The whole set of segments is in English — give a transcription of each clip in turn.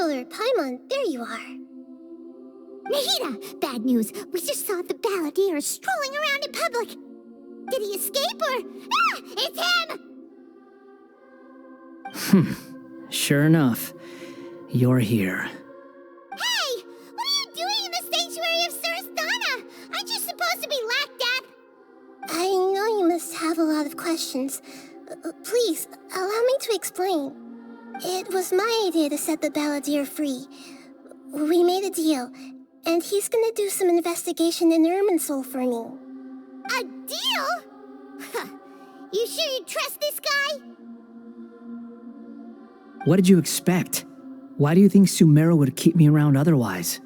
traveler, Paimon, there you are. Nahida! Bad news! We just saw the Balladeer strolling around in public! Did he escape or... Ah! It's him! Sure enough, you're here. Hey! What are you doing in the sanctuary of Surasthana? Aren't you supposed to be lacked up? I know you must have a lot of questions. Please, allow me to explain. It was my idea to set the Balladeer free. We made a deal, and he's gonna do some investigation in Irminsul for me. A deal? Huh. You sure you trust this guy? What did you expect? Why do you think Sumeru would keep me around otherwise?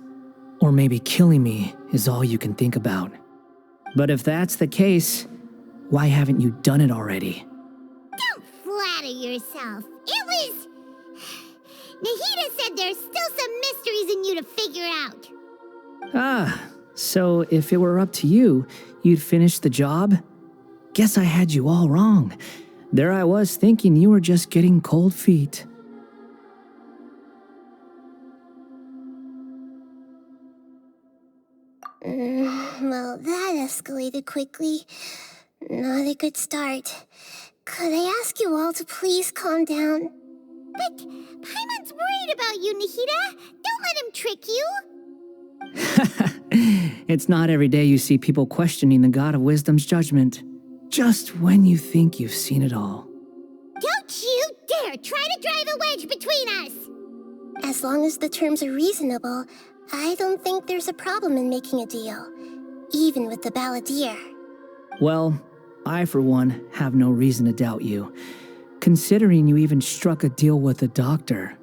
Or maybe killing me is all you can think about. But if that's the case, why haven't you done it already? Don't flatter yourself. It was... Nahida said there's still some mysteries in you to figure out. Ah, so if it were up to you, you'd finish the job? Guess I had you all wrong. There I was thinking you were just getting cold feet. Well, that escalated quickly. Not a good start. Could I ask you all to please calm down? But Paimon's worried about you, Nahida. Don't let him trick you. It's not every day you see people questioning the God of Wisdom's judgment. Just when you think you've seen it all. Don't you dare try to drive a wedge between us! As long as the terms are reasonable, I don't think there's a problem in making a deal. Even with the Balladeer. Well, I for one have no reason to doubt you, considering you even struck a deal with the doctor.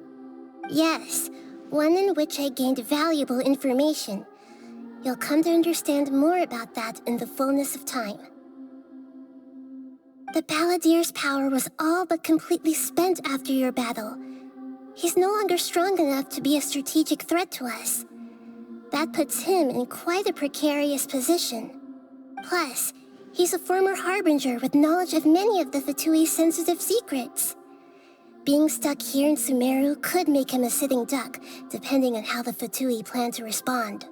Yes, one in which I gained valuable information. You'll come to understand more about that in the fullness of time. The Balladeer's power was all but completely spent after your battle. He's no longer strong enough to be a strategic threat to us. That puts him in quite a precarious position. Plus, he's a former Harbinger with knowledge of many of the Fatui's sensitive secrets. Being stuck here in Sumeru could make him a sitting duck, depending on how the Fatui plan to respond.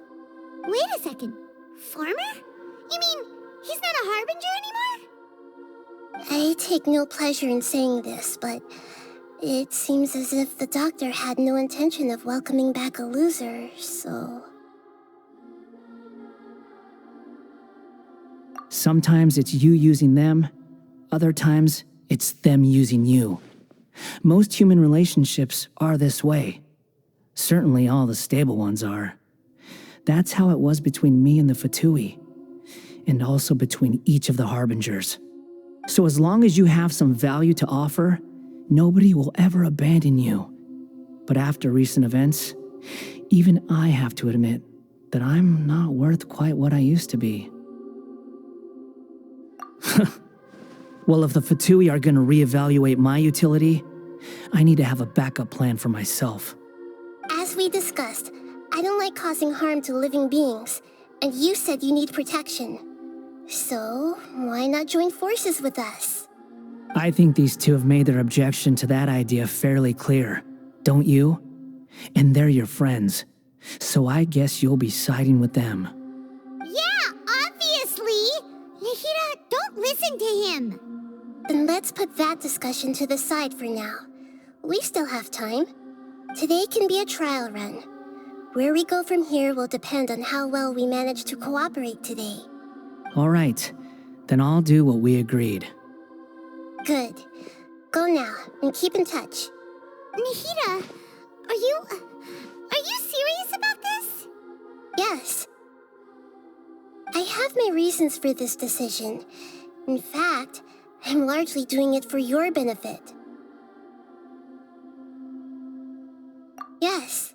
Wait a second. Farmer? You mean he's not a Harbinger anymore? I take no pleasure in saying this, but it seems as if the doctor had no intention of welcoming back a loser, so... Sometimes it's you using them, other times it's them using you. Most human relationships are this way. Certainly all the stable ones are. That's how it was between me and the Fatui, and also between each of the Harbingers. So as long as you have some value to offer, nobody will ever abandon you. But after recent events, even I have to admit that I'm not worth quite what I used to be. Well, if the Fatui are going to reevaluate my utility, I need to have a backup plan for myself. As we discussed, I don't like causing harm to living beings, and you said you need protection. So, why not join forces with us? I think these two have made their objection to that idea fairly clear, don't you? And they're your friends, so I guess you'll be siding with them. Yeah, obviously! Nahida, don't listen to him! Then let's put that discussion to the side for now. We still have time. Today can be a trial run. Where we go from here will depend on how well we manage to cooperate today. All right, then I'll do what we agreed. Good. Go now, and keep in touch. Nahida, are you serious about this? Yes. I have my reasons for this decision. In fact, I'm largely doing it for your benefit. Yes.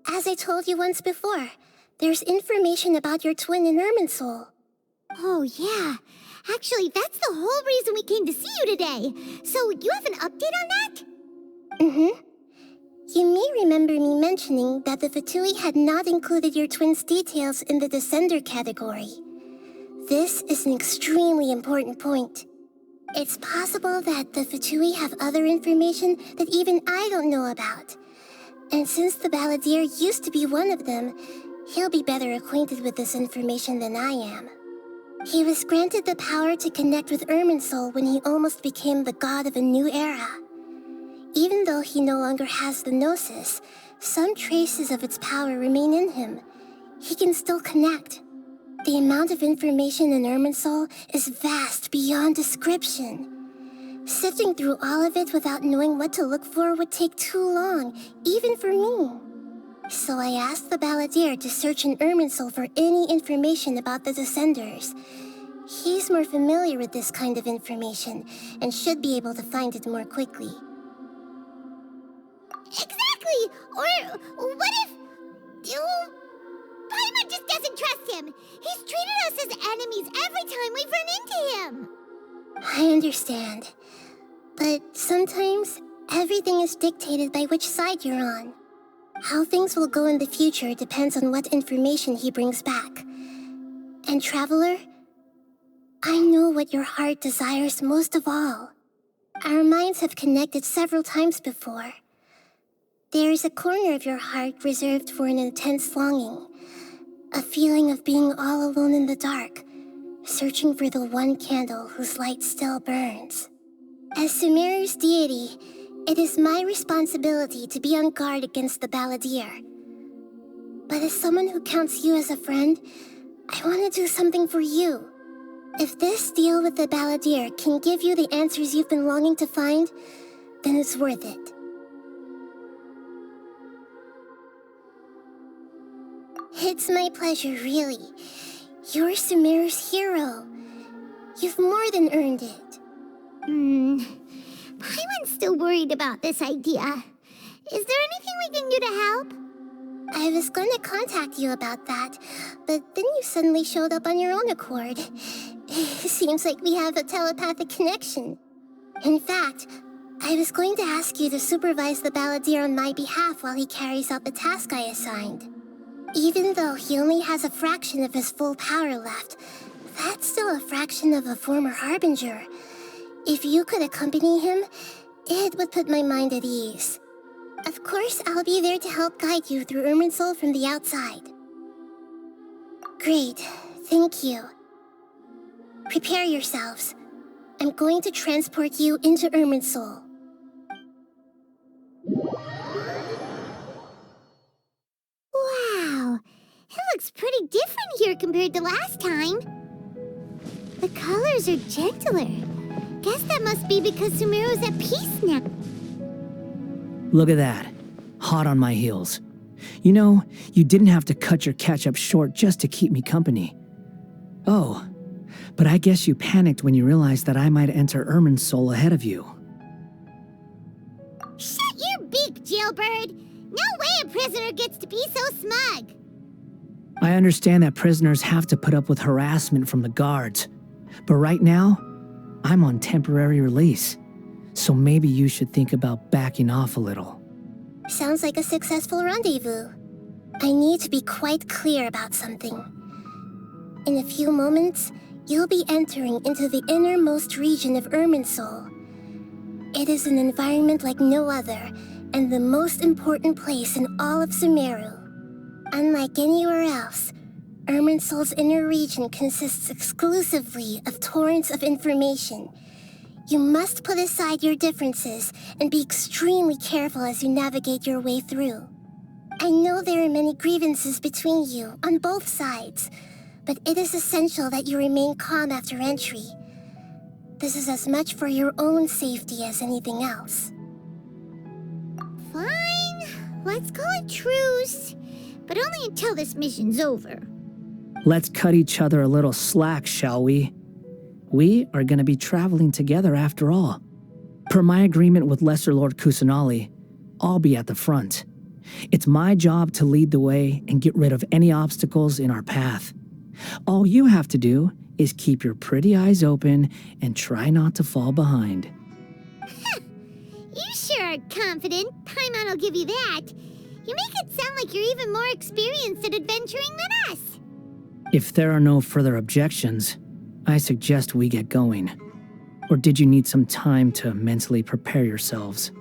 As I told you once before, there's information about your twin in Irminsul. Oh, yeah. Actually, that's the whole reason we came to see you today. So, you have an update on that? Mm-hmm. You may remember me mentioning that the Fatui had not included your twin's details in the Descender category. This is an extremely important point. It's possible that the Fatui have other information that even I don't know about. And since the Balladeer used to be one of them, he'll be better acquainted with this information than I am. He was granted the power to connect with Irminsul when he almost became the god of a new era. Even though he no longer has the Gnosis, some traces of its power remain in him. He can still connect. The amount of information in Irminsul is vast beyond description. Sifting through all of it without knowing what to look for would take too long, even for me. So I asked the Balladeer to search in Irminsul for any information about the Descenders. He's more familiar with this kind of information, and should be able to find it more quickly. Exactly! Or what if... Paimon just doesn't trust him! He's treated us as enemies every time we've run into him! I understand. But sometimes, everything is dictated by which side you're on. How things will go in the future depends on what information he brings back. And Traveler, I know what your heart desires most of all. Our minds have connected several times before. There is a corner of your heart reserved for an intense longing. A feeling of being all alone in the dark, searching for the one candle whose light still burns. As Sumeru's deity, it is my responsibility to be on guard against the Balladeer. But as someone who counts you as a friend, I want to do something for you. If this deal with the Balladeer can give you the answers you've been longing to find, then it's worth it. It's my pleasure, really. You're Sumeru's hero. You've more than earned it. Paimon's still worried about this idea. Is there anything we can do to help? I was going to contact you about that, but then you suddenly showed up on your own accord. It seems like we have a telepathic connection. In fact, I was going to ask you to supervise the Balladeer on my behalf while he carries out the task I assigned. Even though he only has a fraction of his full power left, that's still a fraction of a former Harbinger. If you could accompany him, it would put my mind at ease. Of course, I'll be there to help guide you through Irminsul from the outside. Great, thank you. Prepare yourselves. I'm going to transport you into Irminsul. Wow, it looks pretty different here compared to last time. The colors are gentler. Guess that must be because Sumeru's at peace now. Look at that. Hot on my heels. You know, you didn't have to cut your catch-up short just to keep me company. Oh, but I guess you panicked when you realized that I might enter Irminsul ahead of you. Shut your beak, jailbird! No way a prisoner gets to be so smug! I understand that prisoners have to put up with harassment from the guards, but right now, I'm on temporary release, so maybe you should think about backing off a little. Sounds like a successful rendezvous. I need to be quite clear about something. In a few moments, you'll be entering into the innermost region of Irminsul. It is an environment like no other, and the most important place in all of Sumeru. Unlike anywhere else, Irminsul's inner region consists exclusively of torrents of information. You must put aside your differences and be extremely careful as you navigate your way through. I know there are many grievances between you on both sides, but it is essential that you remain calm after entry. This is as much for your own safety as anything else. Fine, let's call it truce, but only until this mission's over. Let's cut each other a little slack, shall we? We are going to be traveling together after all. Per my agreement with Lesser Lord Kusanali, I'll be at the front. It's my job to lead the way and get rid of any obstacles in our path. All you have to do is keep your pretty eyes open and try not to fall behind. You sure are confident. Paimon will give you that. You make it sound like you're even more experienced at adventuring than us. If there are no further objections, I suggest we get going. Or did you need some time to mentally prepare yourselves?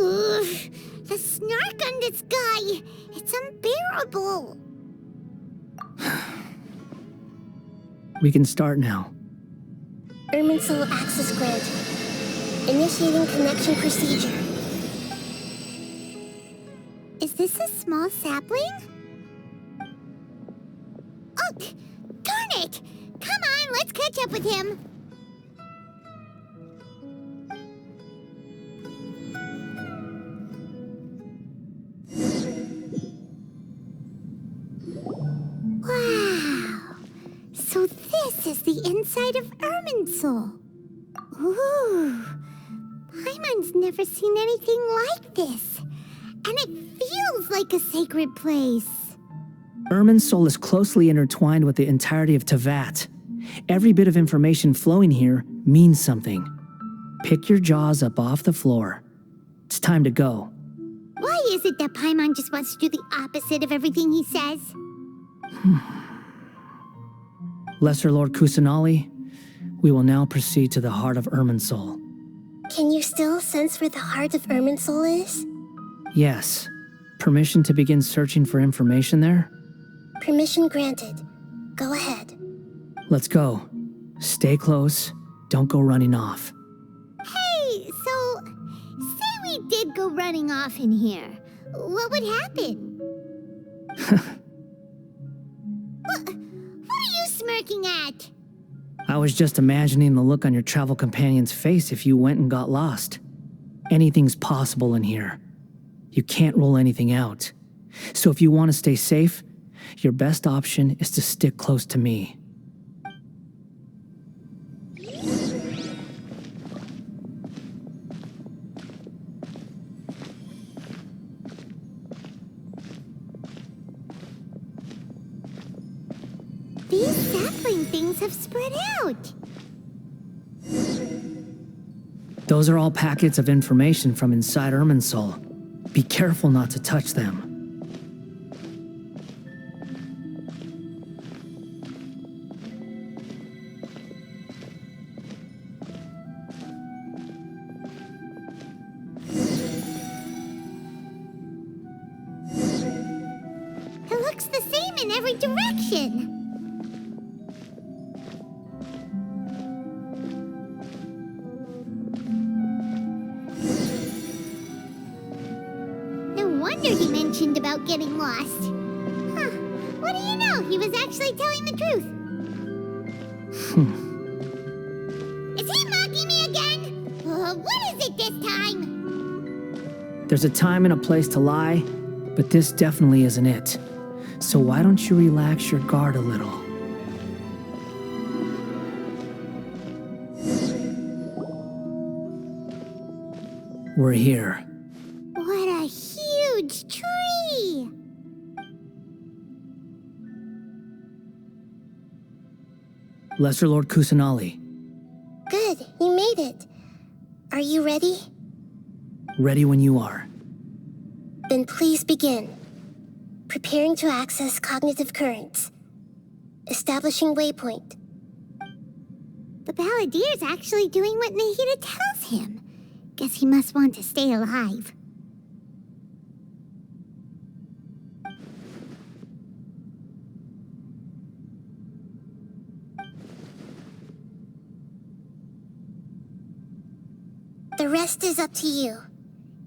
Ugh. the snark on this guy. It's unbearable. We can start now. Irminsul access granted. Initiating connection procedure. Is this a small sapling? Oh, darn it! Come on, let's catch up with him. Wow! So this is the inside of Irminsul. Ooh! Paimon's never seen anything like this. And it feels like a sacred place. Irminsul is closely intertwined with the entirety of Teyvat. Every bit of information flowing here means something. Pick your jaws up off the floor. It's time to go. Why is it that Paimon just wants to do the opposite of everything he says? Lesser Lord Kusanali, we will now proceed to the heart of Irminsul. Can you still sense where the heart of Irminsul is? Yes. Permission to begin searching for information there? Permission granted. Go ahead. Let's go. Stay close. Don't go running off. Hey, so, say we did go running off in here. What would happen? What are you smirking at? I was just imagining the look on your travel companion's face if you went and got lost. Anything's possible in here. You can't rule anything out. So if you want to stay safe, your best option is to stick close to me. These sapling things have spread out. Those are all packets of information from inside Irminsul. Be careful not to touch them. It looks the same in every direction. No wonder he mentioned about getting lost. Huh. What do you know? He was actually telling the truth. Is he mocking me again? What is it this time? There's a time and a place to lie, but this definitely isn't it. So why don't you relax your guard a little? We're here. What a huge tree! Lesser Lord Kusanali, Good, you made it. Are you ready? ready when you are. Then please begin. Preparing to access cognitive currents. Establishing waypoint. The Balladeer's actually doing what Nahida tells him. Guess he must want to stay alive. The rest is up to you.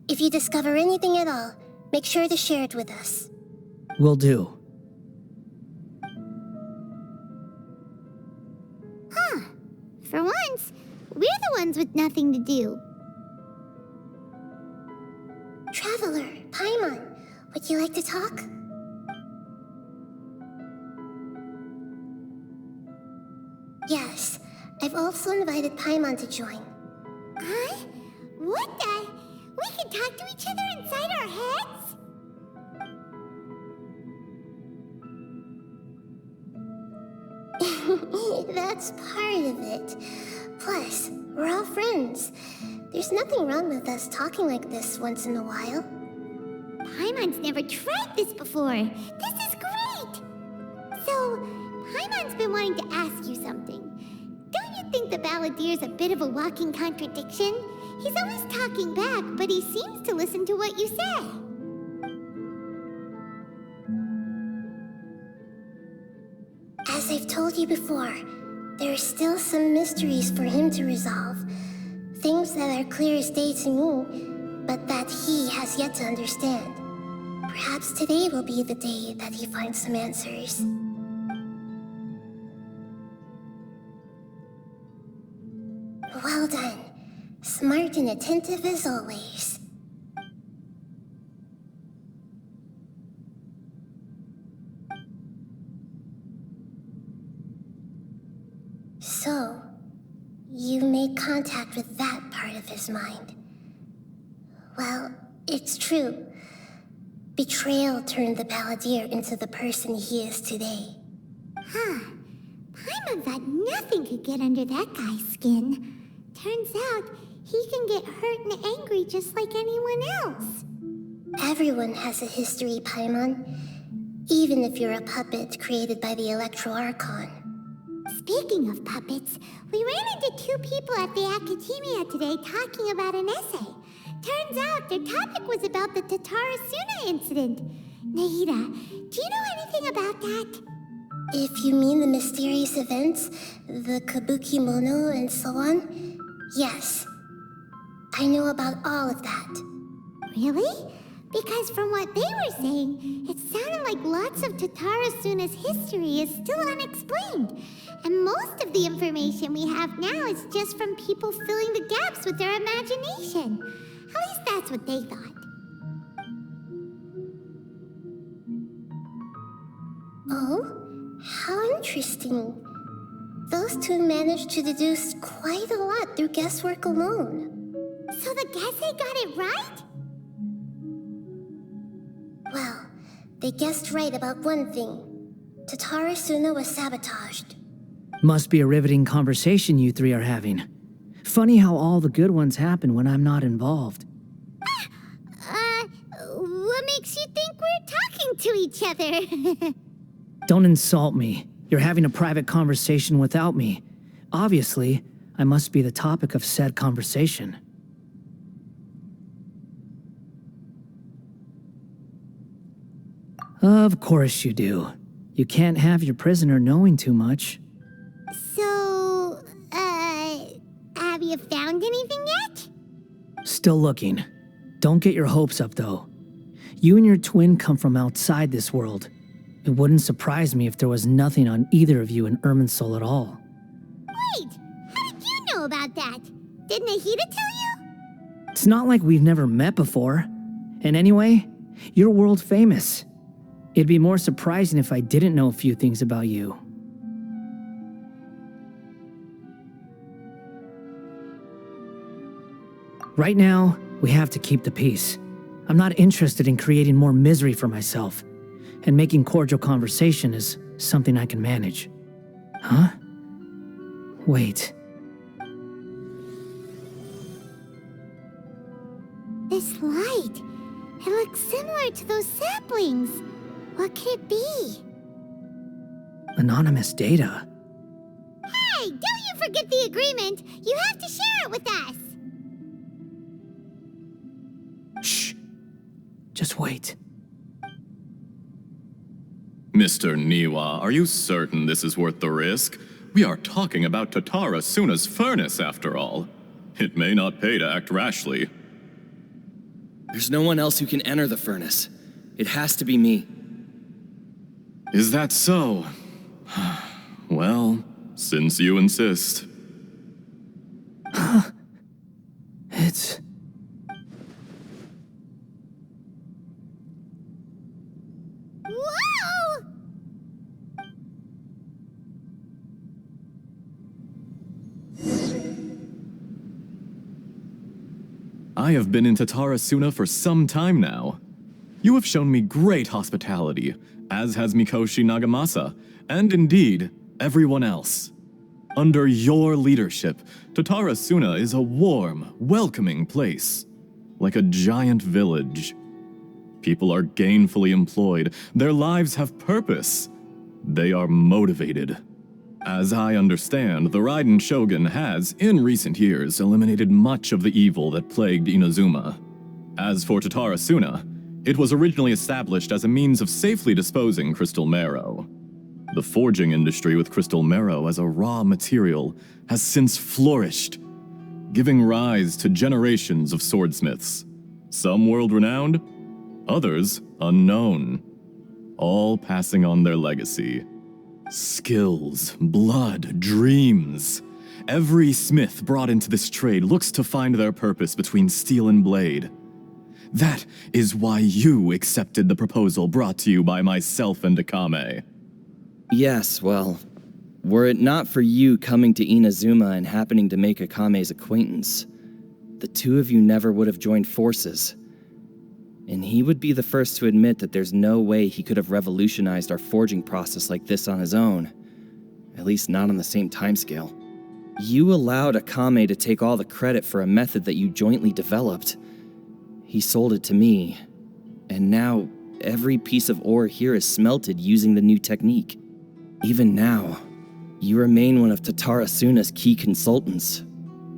If you discover anything at all, make sure to share it with us. Will do. Huh. For once, we're the ones with nothing to do. Traveler, Paimon, would you like to talk? Yes, I've also invited Paimon to join. Huh? What the? We can talk to each other inside our heads? That's part of it. Plus, we're all friends. There's nothing wrong with us talking like this once in a while. Paimon's never tried this before. This is great! So, Paimon's been wanting to ask you something. Don't you think the Balladeer's a bit of a walking contradiction? He's always talking back, but he seems to listen to what you say. As I've told you before, there are still some mysteries for him to resolve. Things that are clear as day to me, but that he has yet to understand. Perhaps today will be the day that he finds some answers. Well done. Smart and attentive as always. So, you made contact with that part of his mind. Well, it's true. Betrayal turned the Balladeer into the person he is today. Huh. Paimon thought nothing could get under that guy's skin. Turns out, he can get hurt and angry just like anyone else. Everyone has a history, Paimon. Even if you're a puppet created by the Electro Archon. Speaking of puppets, we ran into two people at the Academia today talking about an essay. Turns out their topic was about the Tatarasuna incident. Nahida, do you know anything about that? If you mean the mysterious events, the kabuki mono and so on, yes. I know about all of that. Really? Because from what they were saying, it sounded like lots of Tatarasuna's history is still unexplained. And most of the information we have now is just from people filling the gaps with their imagination. At least that's what they thought. Oh, how interesting. Those two managed to deduce quite a lot through guesswork alone. So the Gase got it right? Well, they guessed right about one thing. Tatarasuna was sabotaged. Must be a riveting conversation you three are having. Funny how all the good ones happen when I'm not involved. What makes you think we're talking to each other? Don't insult me. You're having a private conversation without me. Obviously, I must be the topic of said conversation. Of course you do. You can't have your prisoner knowing too much. So, have you found anything yet? Still looking. Don't get your hopes up, though. You and your twin come from outside this world. It wouldn't surprise me if there was nothing on either of you in Irminsul at all. Wait, how did you know about that? Did Nahida tell you? It's not like we've never met before. And anyway, you're world famous. It'd be more surprising if I didn't know a few things about you. Right now, we have to keep the peace. I'm not interested in creating more misery for myself, and making cordial conversation is something I can manage. Huh? Wait. This light, it looks similar to those saplings. What could it be? Anonymous data. Hey, don't you forget the agreement. You have to share it with us. Shh. Just wait. Mr. Niwa, are you certain this is worth the risk? We are talking about Tatarasuna's furnace, after all. It may not pay to act rashly. There's no one else who can enter the furnace. It has to be me. Is that so? Well, since you insist. It's... Whoa! I have been in Tatarasuna for some time now. You have shown me great hospitality, as has Mikoshi Nagamasa, and indeed, everyone else. Under your leadership, Tatarasuna is a warm, welcoming place, like a giant village. People are gainfully employed, their lives have purpose, they are motivated. As I understand, the Raiden Shogun has, in recent years, eliminated much of the evil that plagued Inazuma. As for Tatara Suna, it was originally established as a means of safely disposing crystal marrow. The forging industry with crystal marrow as a raw material has since flourished, giving rise to generations of swordsmiths. Some world-renowned, others unknown, all passing on their legacy. Skills, blood, dreams. Every smith brought into this trade looks to find their purpose between steel and blade. That is why you accepted the proposal brought to you by myself and Akame. Yes, well, were it not for you coming to Inazuma and happening to make Akame's acquaintance, the two of you never would have joined forces. And he would be the first to admit that there's no way he could have revolutionized our forging process like this on his own. At least not on the same timescale. You allowed Akame to take all the credit for a method that you jointly developed. He sold it to me, and now every piece of ore here is smelted using the new technique. Even now, you remain one of Tatara Suna's key consultants,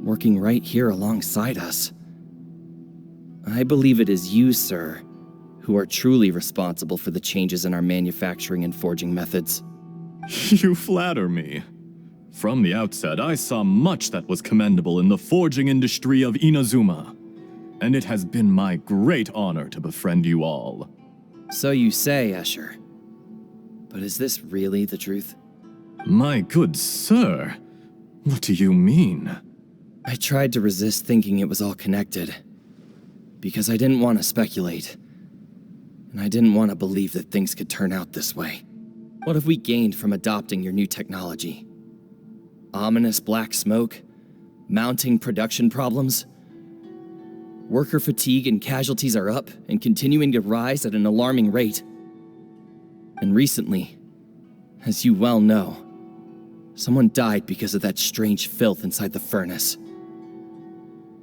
working right here alongside us. I believe it is you, sir, who are truly responsible for the changes in our manufacturing and forging methods. You flatter me. From the outset, I saw much that was commendable in the forging industry of Inazuma, and it has been my great honor to befriend you all. So you say, Escher. But is this really the truth? My good sir, what do you mean? I tried to resist thinking it was all connected, because I didn't want to speculate, and I didn't want to believe that things could turn out this way. What have we gained from adopting your new technology? Ominous black smoke? Mounting production problems? Worker fatigue and casualties are up and continuing to rise at an alarming rate. And recently, as you well know, someone died because of that strange filth inside the furnace.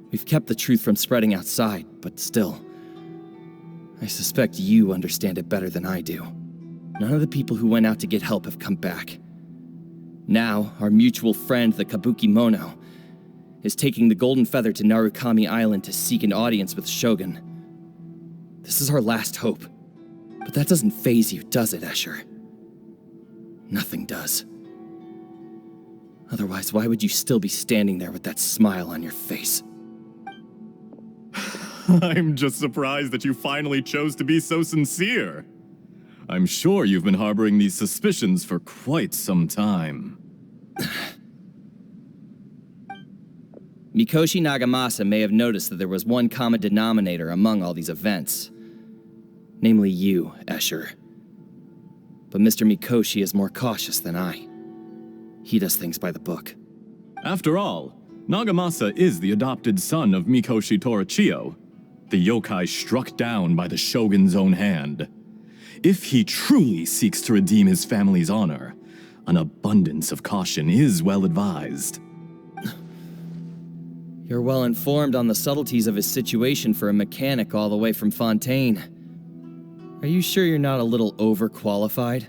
We've kept the truth from spreading outside, but still, I suspect you understand it better than I do. None of the people who went out to get help have come back. Now, our mutual friend, the Kabuki Mono, is taking the Golden Feather to Narukami Island to seek an audience with Shogun. This is our last hope. But that doesn't faze you, does it, Escher? Nothing does. Otherwise, why would you still be standing there with that smile on your face? I'm just surprised that you finally chose to be so sincere. I'm sure you've been harboring these suspicions for quite some time. Mikoshi Nagamasa may have noticed that there was one common denominator among all these events. Namely you, Escher. But Mr. Mikoshi is more cautious than I. He does things by the book. After all, Nagamasa is the adopted son of Mikoshi Torachiyo, the yokai struck down by the Shogun's own hand. If he truly seeks to redeem his family's honor, an abundance of caution is well advised. You're well informed on the subtleties of his situation for a mechanic all the way from Fontaine. Are you sure you're not a little overqualified?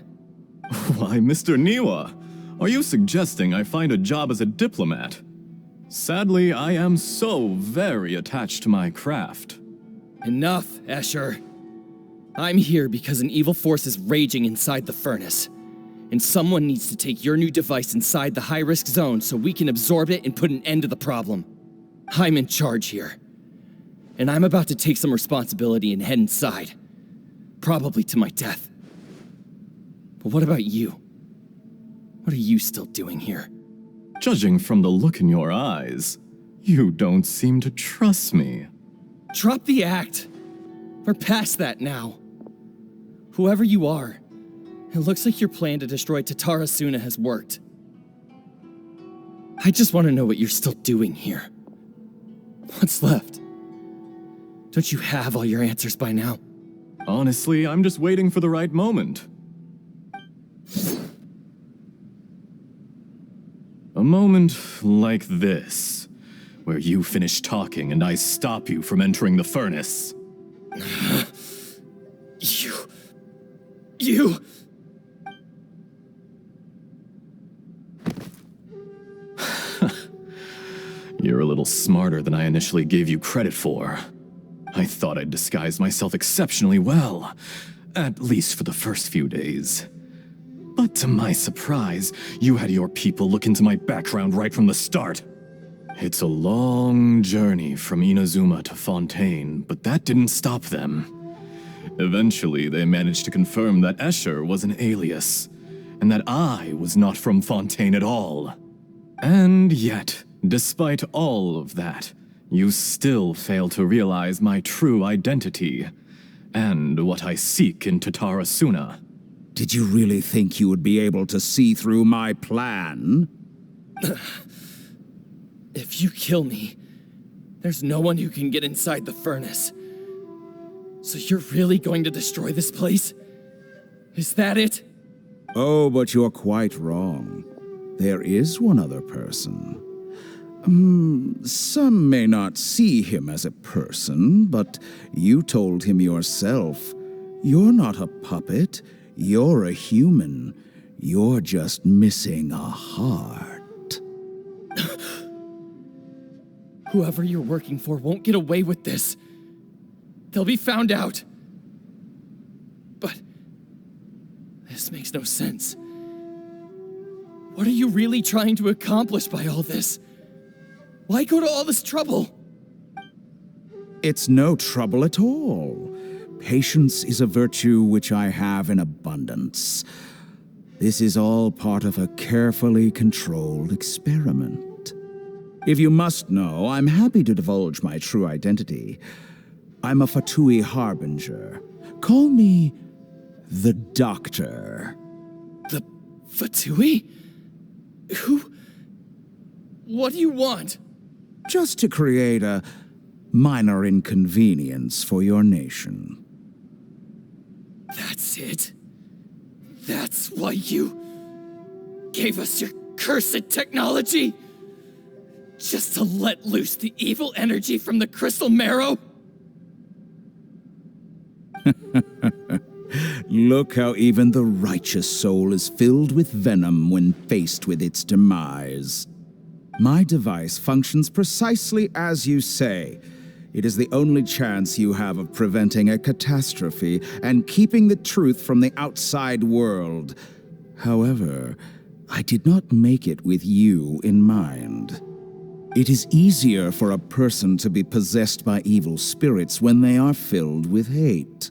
Why, Mr. Niwa, are you suggesting I find a job as a diplomat? Sadly, I am so very attached to my craft. Enough, Escher. I'm here because an evil force is raging inside the furnace. And someone needs to take your new device inside the high-risk zone so we can absorb it and put an end to the problem. I'm in charge here. And I'm about to take some responsibility and head inside. Probably to my death. But what about you? What are you still doing here? Judging from the look in your eyes, you don't seem to trust me. Drop the act. We're past that now. Whoever you are, it looks like your plan to destroy Tatara Suna has worked. I just want to know what you're still doing here. What's left? Don't you have all your answers by now? Honestly, I'm just waiting for the right moment. A moment like this, where you finish talking and I stop you from entering the furnace. You're a little smarter than I initially gave you credit for. I thought I'd disguised myself exceptionally well, at least for the first few days. But to my surprise, you had your people look into my background right from the start. It's a long journey from Inazuma to Fontaine, but that didn't stop them. Eventually, they managed to confirm that Escher was an alias, and that I was not from Fontaine at all. And yet, despite all of that, you still fail to realize my true identity, and what I seek in Tatarasuna. Did you really think you would be able to see through my plan? If you kill me, there's no one who can get inside the furnace. So you're really going to destroy this place? Is that it? Oh, but you're quite wrong. There is one other person. Some may not see him as a person, but you told him yourself. You're not a puppet. You're a human. You're just missing a heart. Whoever you're working for won't get away with this. They'll be found out. But this makes no sense. What are you really trying to accomplish by all this? Why go to all this trouble? It's no trouble at all. Patience is a virtue which I have in abundance. This is all part of a carefully controlled experiment. If you must know, I'm happy to divulge my true identity. I'm a Fatui Harbinger. Call me the Doctor. The Fatui? Who? What do you want? Just to create a minor inconvenience for your nation. That's it? That's why you gave us your cursed technology? Just to let loose the evil energy from the crystal marrow? Look how even the righteous soul is filled with venom when faced with its demise. My device functions precisely as you say. It is the only chance you have of preventing a catastrophe and keeping the truth from the outside world. However, I did not make it with you in mind. It is easier for a person to be possessed by evil spirits when they are filled with hate.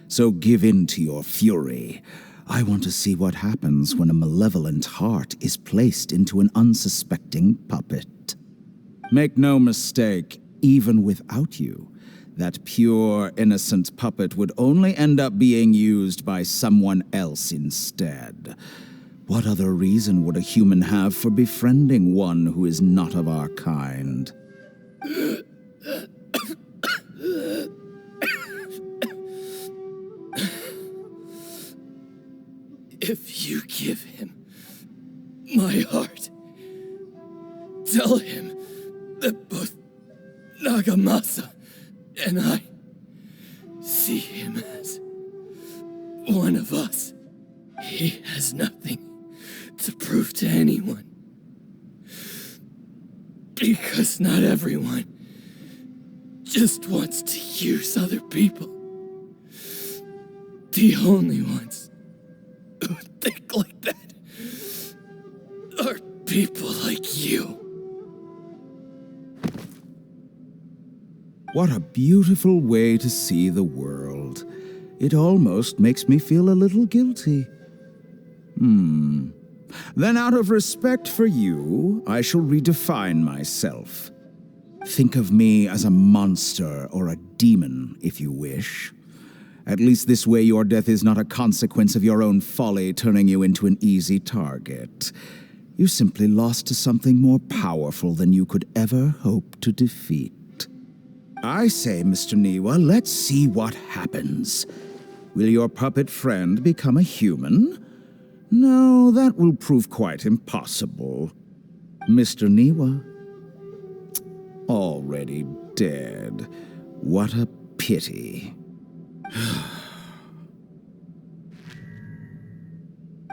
So give in to your fury. I want to see what happens when a malevolent heart is placed into an unsuspecting puppet. Make no mistake, even without you, that pure, innocent puppet would only end up being used by someone else instead. What other reason would a human have for befriending one who is not of our kind? If you give him my heart, tell him that both Nagamasa and I see him as one of us. He has nothing to prove to anyone. Because not everyone just wants to use other people. The only ones who think like that are people like you. What a beautiful way to see the world. It almost makes me feel a little guilty. Then out of respect for you, I shall redefine myself. Think of me as a monster or a demon, if you wish. At least this way your death is not a consequence of your own folly turning you into an easy target. You simply lost to something more powerful than you could ever hope to defeat. I say, Mr. Niwa, let's see what happens. Will your puppet friend become a human? No, that will prove quite impossible. Mr. Niwa? Already dead. What a pity.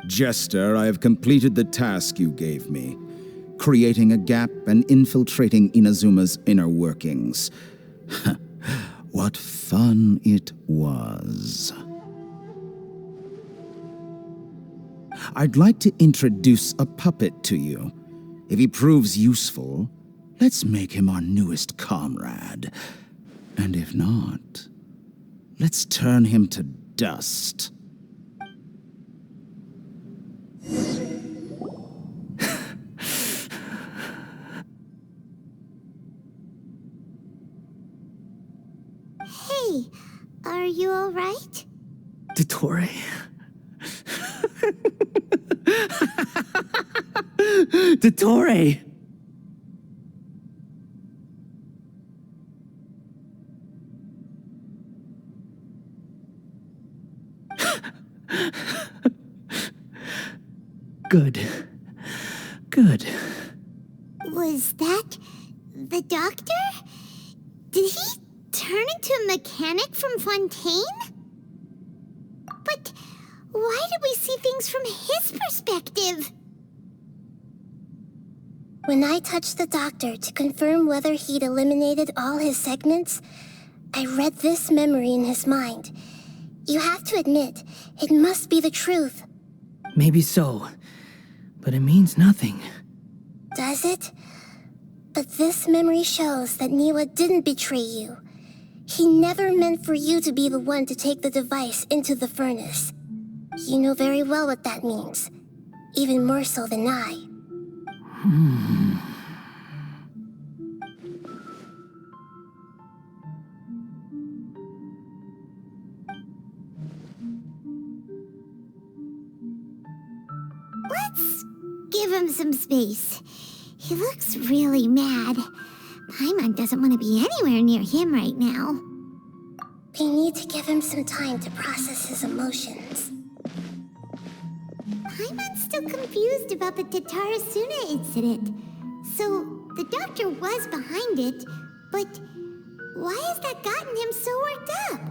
Jester, I have completed the task you gave me. creating a gap and infiltrating Inazuma's inner workings. What fun it was. I'd like to introduce a puppet to you. If he proves useful, let's make him our newest comrade. And if not, let's turn him to dust. Hey, are you all right? Dottore. Dottore! Good. Good. Was that the doctor? Did he turn into a mechanic from Fontaine? But why did we see things from his perspective? When I touched the doctor to confirm whether he'd eliminated all his segments, I read this memory in his mind. You have to admit, it must be the truth. Maybe so, but it means nothing. Does it? But this memory shows that Niwa didn't betray you. He never meant for you to be the one to take the device into the furnace. You know very well what that means. Even more so than I. Let's give him some space. He looks really mad. Paimon doesn't want to be anywhere near him right now. We need to give him some time to process his emotions. Paimon's still confused about the Tatarasuna incident. So, the doctor was behind it, but why has that gotten him so worked up?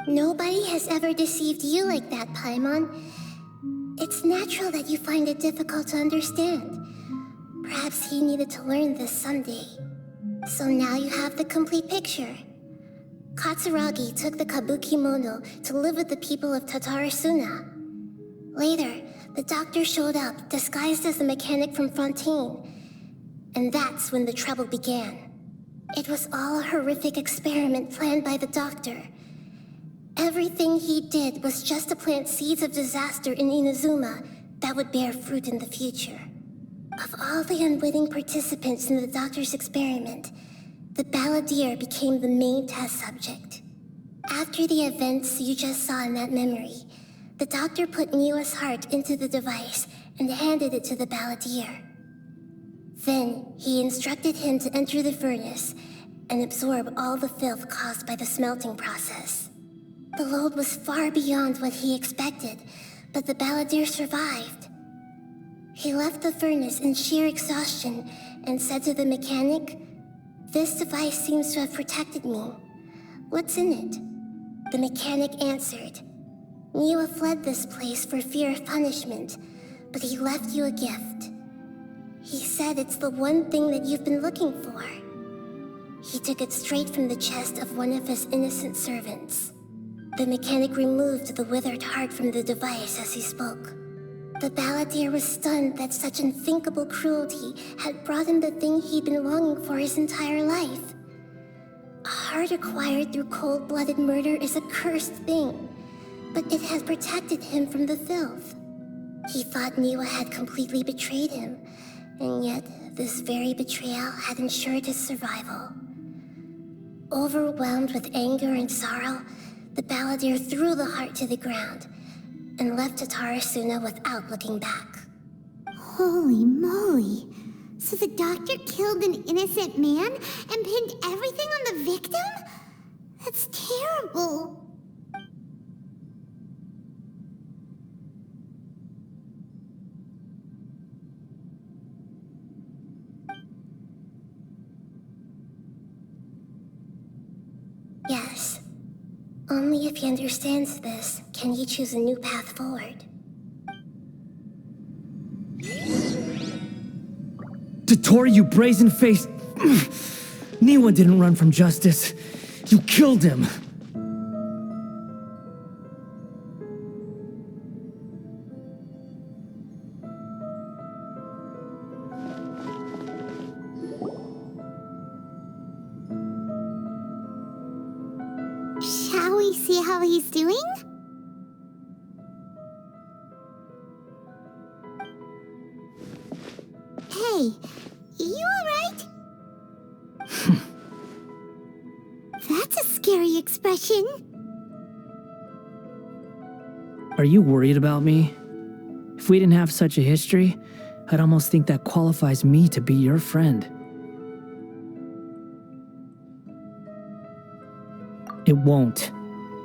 Nobody has ever deceived you like that, Paimon. It's natural that you find it difficult to understand. Perhaps he needed to learn this someday. So now you have the complete picture. Katsuragi took the Kabuki Mono to live with the people of Tatarasuna. Later, the doctor showed up, disguised as the mechanic from Fontaine. And that's when the trouble began. It was all a horrific experiment planned by the doctor. Everything he did was just to plant seeds of disaster in Inazuma that would bear fruit in the future. Of all the unwitting participants in the doctor's experiment, the Balladeer became the main test subject. After the events you just saw in that memory, the doctor put Niwa's heart into the device and handed it to the Balladeer. Then, he instructed him to enter the furnace and absorb all the filth caused by the smelting process. The load was far beyond what he expected, but the Balladeer survived. He left the furnace in sheer exhaustion and said to the mechanic, "This device seems to have protected me. What's in it?" The mechanic answered, "Niwa fled this place for fear of punishment, but he left you a gift. He said it's the one thing that you've been looking for." He took it straight from the chest of one of his innocent servants. The mechanic removed the withered heart from the device as he spoke. The Balladeer was stunned that such unthinkable cruelty had brought him the thing he'd been longing for his entire life. A heart acquired through cold-blooded murder is a cursed thing, but it has protected him from the filth. He thought Niwa had completely betrayed him, and yet this very betrayal had ensured his survival. Overwhelmed with anger and sorrow, the Balladeer threw the heart to the ground and left Tatarasuna without looking back. Holy moly. So the doctor killed an innocent man and pinned everything on the victim? That's terrible. Yes. Only if he understands this can he choose a new path forward. Satori, you brazen-faced... Niwa didn't run from justice. You killed him. Shall we see how he's doing? Hey, you alright? That's a scary expression. Are you worried about me? If we didn't have such a history, I'd almost think that qualifies me to be your friend. It won't.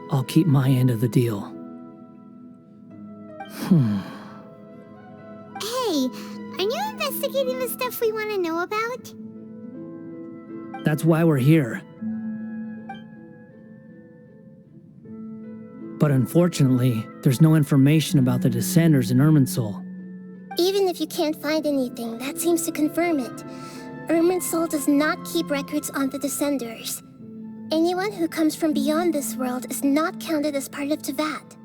I'll keep my end of the deal. Hey, are you investigating the stuff we want to know about? That's why we're here. But unfortunately, there's no information about the Descenders in Irminsul. Even if you can't find anything, that seems to confirm it. Irminsul does not keep records on the Descenders. Anyone who comes from beyond this world is not counted as part of Teyvat.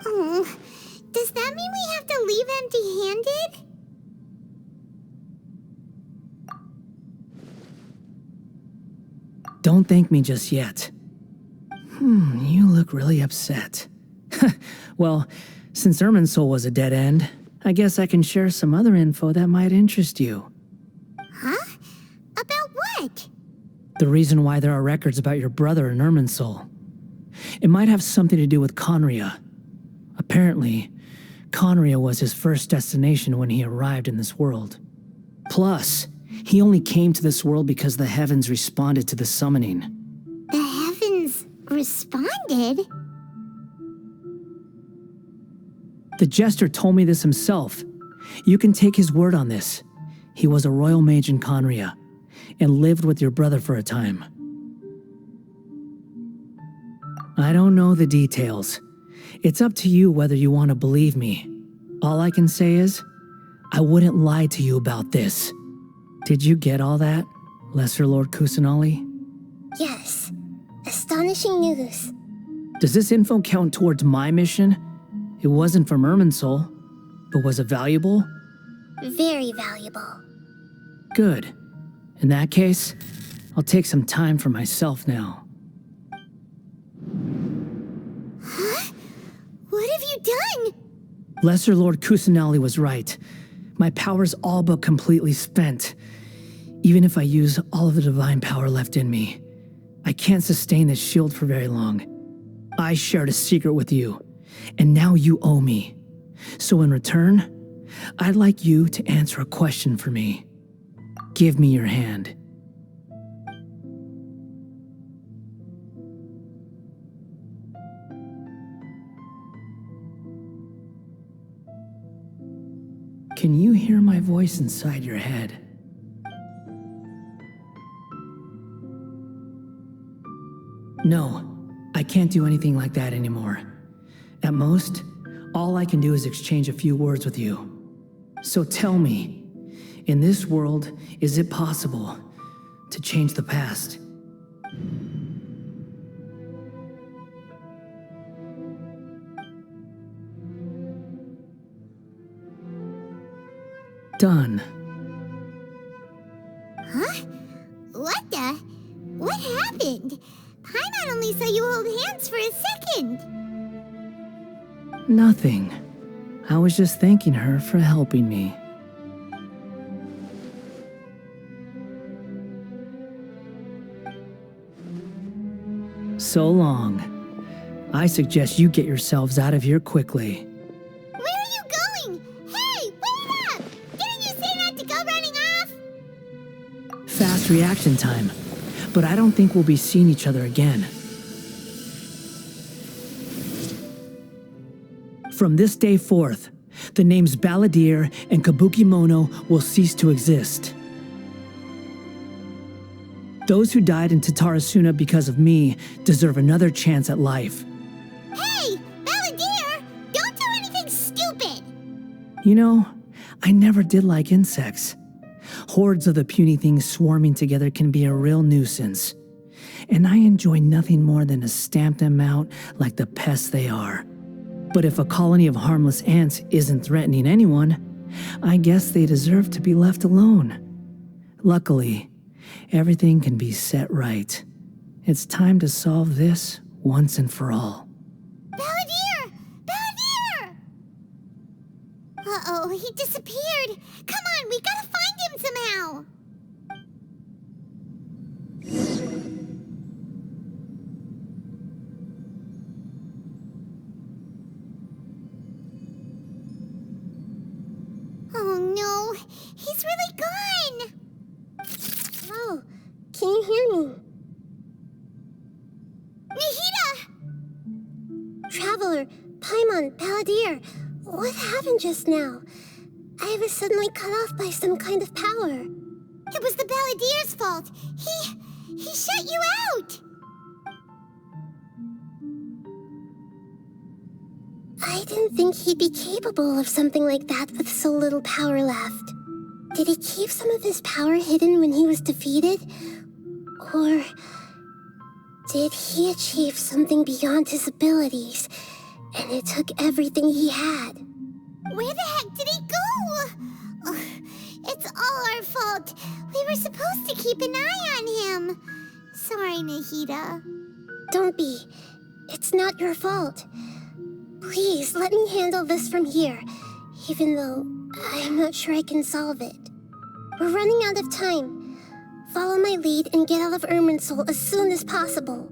Oh, does that mean we have to leave empty-handed? Don't thank me just yet. You look really upset. Well, since Irminsul was a dead end, I guess I can share some other info that might interest you. Huh? About what? The reason why there are records about your brother in Irminsul. It might have something to do with Conria. Apparently, Conria was his first destination when he arrived in this world. Plus, he only came to this world because the heavens responded to the summoning. The heavens responded? The Jester told me this himself. You can take his word on this. He was a royal mage in Conria, and lived with your brother for a time. I don't know the details. It's up to you whether you want to believe me. All I can say is, I wouldn't lie to you about this. Did you get all that, Lesser Lord Kusanali? Yes. Astonishing news. Does this info count towards my mission? It wasn't from Irminsul, but was it valuable? Very valuable. Good. In that case, I'll take some time for myself now. Huh? What have you done? Lesser Lord Kusanali was right. My power's all but completely spent. Even if I use all of the divine power left in me, I can't sustain this shield for very long. I shared a secret with you, and now you owe me. So in return, I'd like you to answer a question for me. Give me your hand. Can you hear my voice inside your head? No, I can't do anything like that anymore. At most, all I can do is exchange a few words with you. So tell me, in this world, is it possible to change the past? Done. Huh? What the? What happened? Paimon only saw you hold hands for a second. Nothing. I was just thanking her for helping me. So long. I suggest you get yourselves out of here quickly. Where are you going? Hey, wait up! Didn't you say not to go running off? Fast reaction time. But I don't think we'll be seeing each other again. From this day forth, the names Balladeer and Kabukimono will cease to exist. Those who died in Tatarasuna because of me deserve another chance at life. Hey, Balladeer! Don't do anything stupid! You know, I never did like insects. Hordes of the puny things swarming together can be a real nuisance. And I enjoy nothing more than to stamp them out like the pests they are. But if a colony of harmless ants isn't threatening anyone, I guess they deserve to be left alone. Luckily, everything can be set right. It's time to solve this once and for all. Balladeer! Balladeer! Uh-oh, he disappeared. Come on, we gotta find him somehow. Oh no, he's really gone. Oh, can you hear me? Nahida! Traveler, Paimon, Balladeer, what happened just now? I was suddenly cut off by some kind of power. It was the Balladeer's fault. He shut you out. I didn't think he'd be capable of something like that with so little power left. Did he keep some of his power hidden when he was defeated? Or did he achieve something beyond his abilities, and it took everything he had? Where the heck did he go? Ugh, it's all our fault. We were supposed to keep an eye on him. Sorry, Nahida. Don't be. It's not your fault. Please, let me handle this from here, even though I'm not sure I can solve it. We're running out of time. Follow my lead and get out of Irminsul as soon as possible.